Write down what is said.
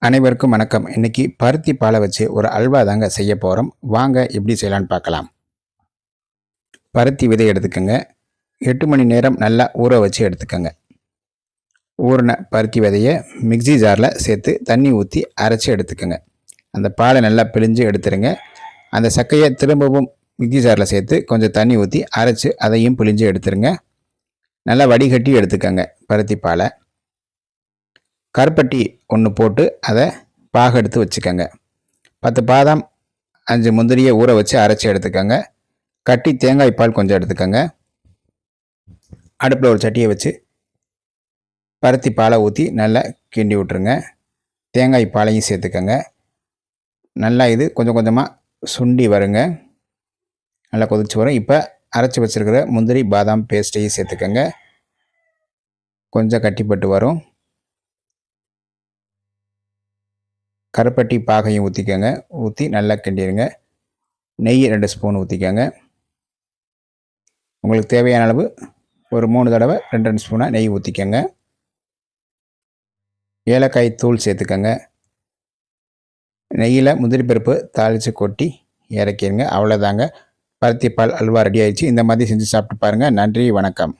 அனைவருக்கும் வணக்கம். இன்னைக்கு பருத்தி பாலை வச்சு ஒரு அல்வா தாங்க செய்ய போகிறோம். வாங்க எப்படி செய்யலான்னு பார்க்கலாம். பருத்தி விதை எடுத்துக்கோங்க. 8 மணி நேரம் நல்லா ஊற வச்சு எடுத்துக்கோங்க. ஊறின பருத்தி விதையை மிக்ஸி ஜாரில் சேர்த்து தண்ணி ஊற்றி அரைச்சி எடுத்துக்கோங்க. அந்த பாலை நல்லா பிழிஞ்சு எடுத்துருங்க. அந்த சக்கையை திரும்பவும் மிக்ஸி ஜாரில் சேர்த்து கொஞ்சம் தண்ணி ஊற்றி அரைச்சி அதையும் பிழிஞ்சு எடுத்துருங்க. நல்லா வடிகட்டி எடுத்துக்கோங்க பருத்தி பாலை. கருப்பட்டி ஒன்று போட்டு அதை பாக எடுத்து வச்சுக்கோங்க. 10 பாதாம் 5 முந்திரியை ஊற வச்சு அரைச்சி எடுத்துக்கோங்க. கட்டி தேங்காய் பால் கொஞ்சம் எடுத்துக்கோங்க. அடுப்பில் ஒரு சட்டியை வச்சு பருத்தி பாலை ஊற்றி நல்லா கிண்டி விட்டுருங்க. தேங்காய் பாலையும் சேர்த்துக்கோங்க. நல்லா இது கொஞ்சம் கொஞ்சமாக சுண்டி வருங்க. நல்லா கொதிச்சு வரும். இப்போ அரைச்சி வச்சுருக்கிற முந்திரி பாதாம் பேஸ்ட்டையும் சேர்த்துக்கோங்க. கொஞ்சம் கட்டிப்பட்டு வரும். கருப்பட்டி பாகையும் ஊற்றிக்கோங்க. ஊற்றி நல்லா கிண்டிடுங்க. நெய் 2 ஸ்பூன் ஊற்றிக்கோங்க. உங்களுக்கு தேவையான அளவு ஒரு 3 தடவை 2 ஸ்பூனாக நெய் ஊற்றிக்கோங்க. ஏலக்காய் தூள் சேர்த்துக்கோங்க. நெய்யில் முந்திரி பருப்பு தாளித்து கொட்டி இறக்கிடுங்க. அவ்வளோதாங்க, பருத்தி பால் அல்வா ரெடி ஆயிடுச்சு. இந்த மாதிரி செஞ்சு சாப்பிட்டு பாருங்கள். நன்றி, வணக்கம்.